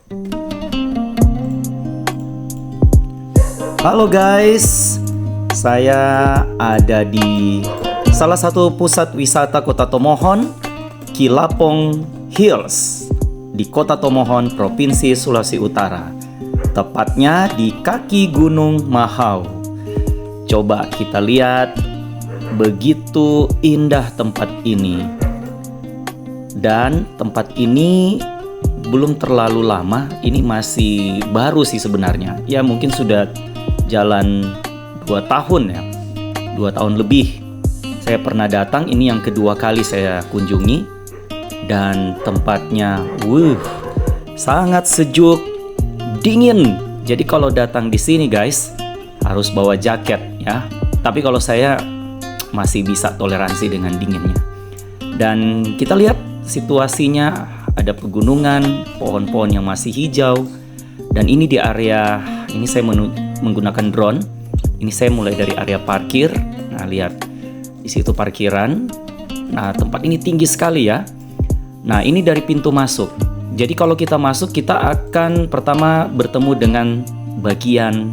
Halo guys, saya ada di salah satu pusat wisata Kota Tomohon, Kilapong Hills, di Kota Tomohon, Provinsi Sulawesi Utara. Tepatnya di kaki Gunung Mahau. Coba kita lihat, begitu indah tempat ini. Dan tempat ini belum terlalu lama, ini masih baru sih sebenarnya. Ya mungkin sudah jalan 2 tahun ya, 2 tahun lebih. Saya pernah datang, ini yang kedua kali saya kunjungi. Dan tempatnya, sangat sejuk, dingin. Jadi kalau datang di sini guys, harus bawa jaket ya. Tapi kalau saya masih bisa toleransi dengan dinginnya. Dan kita lihat situasinya, ada pegunungan, pohon-pohon yang masih hijau. Dan ini di area, ini saya menggunakan drone. Ini saya mulai dari area parkir. Nah, lihat di situ parkiran. Nah, tempat ini tinggi sekali ya. Nah, ini dari pintu masuk. Jadi kalau kita masuk, kita akan pertama bertemu dengan bagian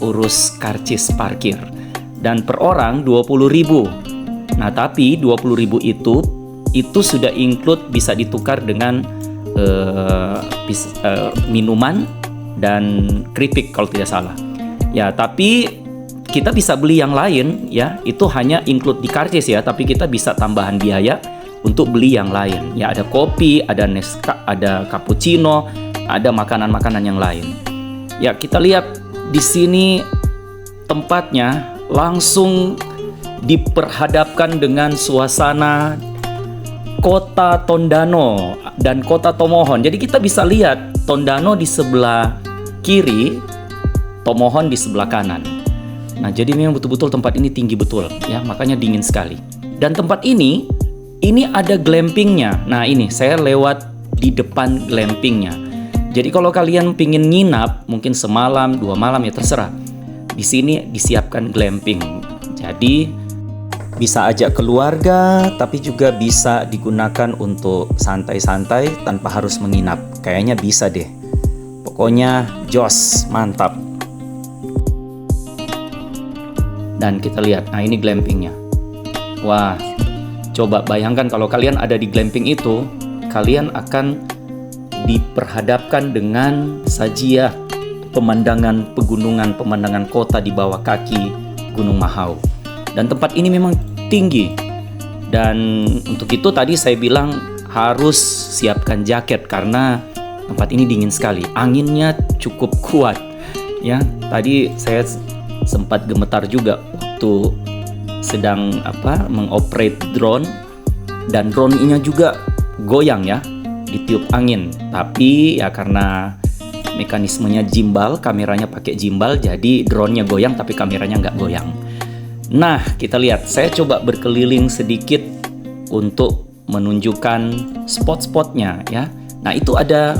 urus karcis parkir. Dan per orang 20.000. Nah, tapi 20.000 itu sudah include, bisa ditukar dengan minuman dan keripik kalau tidak salah. Ya, tapi kita bisa beli yang lain ya. Itu hanya include di karcis ya, tapi kita bisa tambahan biaya untuk beli yang lain. Ya, ada kopi, ada ada cappuccino, ada makanan-makanan yang lain. Ya, kita lihat di sini tempatnya langsung diperhadapkan dengan suasana Kota Tondano dan Kota Tomohon. Jadi kita bisa lihat Tondano di sebelah kiri, Tomohon di sebelah kanan. Nah, jadi memang betul-betul tempat ini tinggi betul ya, makanya dingin sekali. Dan tempat ini ada glampingnya. Nah, ini saya lewat di depan glampingnya. Jadi kalau kalian pingin nginap, mungkin semalam, 2 malam ya terserah. Di sini disiapkan glamping. Jadi bisa ajak keluarga, tapi juga bisa digunakan untuk santai-santai tanpa harus menginap. Kayaknya bisa deh. Pokoknya jos, mantap. Dan kita lihat, nah ini glampingnya. Wah, coba bayangkan kalau kalian ada di glamping itu, kalian akan diperhadapkan dengan sajian pemandangan pegunungan, pemandangan kota di bawah kaki Gunung Mahau. Dan tempat ini memang tinggi. Dan untuk itu tadi saya bilang harus siapkan jaket karena tempat ini dingin sekali. Anginnya cukup kuat. Ya, tadi saya sempat gemetar juga waktu sedang mengoperate drone, dan drone-nya juga goyang ya, ditiup angin. Tapi ya karena mekanismenya gimbal, kameranya pakai gimbal, jadi drone-nya goyang tapi kameranya nggak goyang. Nah, kita lihat, saya coba berkeliling sedikit untuk menunjukkan spot-spotnya ya. Nah, itu ada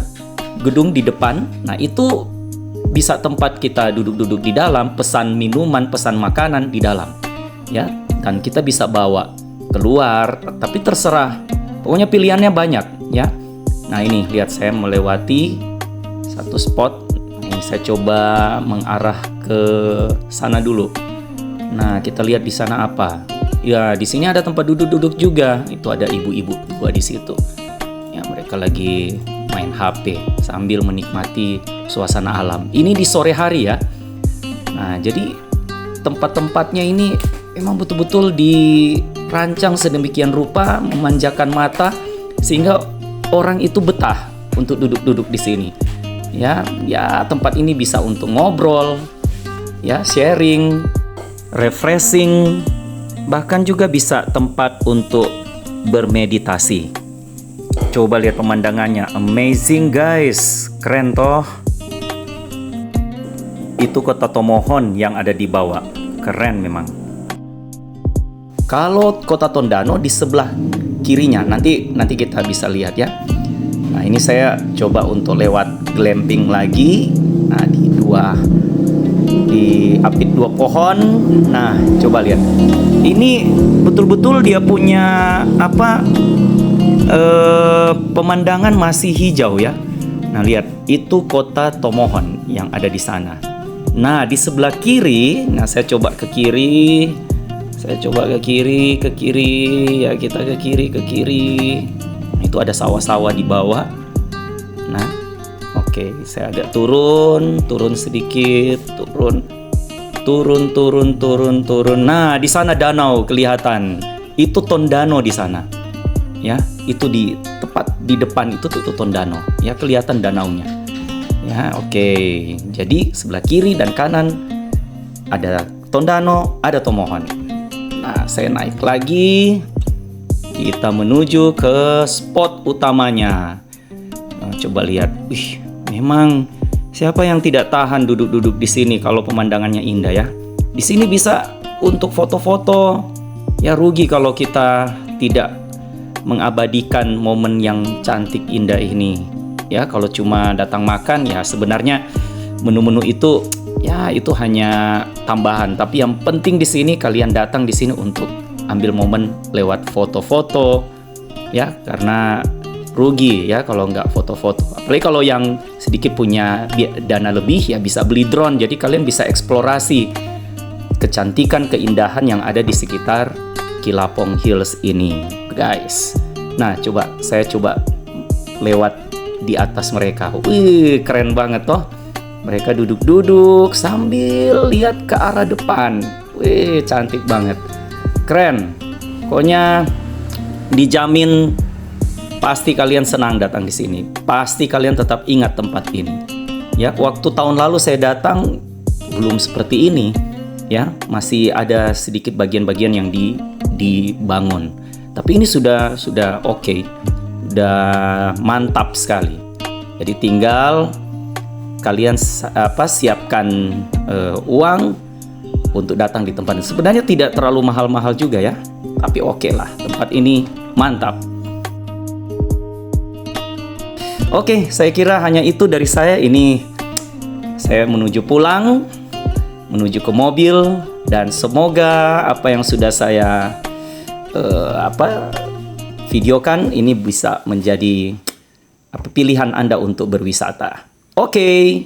gedung di depan. Nah, itu bisa tempat kita duduk-duduk di dalam, pesan minuman, pesan makanan di dalam ya. Dan kita bisa bawa keluar, tapi terserah. Pokoknya pilihannya banyak ya. Nah, ini lihat, saya melewati satu spot. Ini saya coba mengarah ke sana dulu. Nah, kita lihat di sana apa? Ya, di sini ada tempat duduk-duduk juga. Itu ada ibu-ibu dua di situ. Ya, mereka lagi main HP sambil menikmati suasana alam. Ini di sore hari ya. Nah, jadi tempat-tempatnya ini memang betul-betul dirancang sedemikian rupa, memanjakan mata sehingga orang itu betah untuk duduk-duduk di sini. Ya, tempat ini bisa untuk ngobrol, ya, sharing, refreshing, bahkan juga bisa tempat untuk bermeditasi. Coba lihat pemandangannya, amazing guys, keren toh. Itu Kota Tomohon yang ada di bawah, keren memang. Kalau Kota Tondano di sebelah kirinya, nanti kita bisa lihat ya. Nah, ini saya coba untuk lewat glamping lagi. Nah, diapit 2 pohon. Nah, coba lihat. Ini betul-betul dia punya pemandangan masih hijau ya. Nah, lihat, itu kota Tomohon yang ada di sana. Nah, di sebelah kiri, nah saya coba ke kiri. Saya coba ke kiri, ya kita ke kiri. Itu ada sawah-sawah di bawah. Nah, oke, saya agak turun sedikit, turun. Nah, di sana danau kelihatan. Itu Tondano di sana. Ya, itu tepat di depan itu tuh Tondano. Ya, kelihatan danaunya. Ya, oke. Jadi sebelah kiri dan kanan ada Tondano, ada Tomohon. Nah, saya naik lagi. Kita menuju ke spot utamanya. Nah, coba lihat. Wih, memang siapa yang tidak tahan duduk-duduk di sini kalau pemandangannya indah ya. Di sini bisa untuk foto-foto. Ya, rugi kalau kita tidak mengabadikan momen yang cantik indah ini. Ya, kalau cuma datang makan ya sebenarnya menu-menu itu ya itu hanya tambahan, tapi yang penting di sini kalian datang di sini untuk ambil momen lewat foto-foto ya, karena rugi ya kalau nggak foto-foto. Apalagi kalau yang sedikit punya dana lebih ya bisa beli drone, jadi kalian bisa eksplorasi kecantikan keindahan yang ada di sekitar Kilapong Hills ini, guys. Nah, saya coba lewat di atas mereka. Wih, keren banget toh. Mereka duduk-duduk sambil lihat ke arah depan. Wih, cantik banget. Keren. Pokoknya dijamin pasti kalian senang datang di sini. Pasti kalian tetap ingat tempat ini. Ya, waktu tahun lalu saya datang belum seperti ini. Ya, masih ada sedikit bagian-bagian yang dibangun. Tapi ini sudah oke. Udah mantap sekali. Jadi tinggal kalian siapkan uang untuk datang di tempat ini. Sebenarnya tidak terlalu mahal-mahal juga ya, tapi oke lah, tempat ini mantap. Oke, saya kira hanya itu dari saya. Ini saya menuju pulang, menuju ke mobil, dan semoga apa yang sudah saya videokan ini bisa menjadi pilihan Anda untuk berwisata. Oke.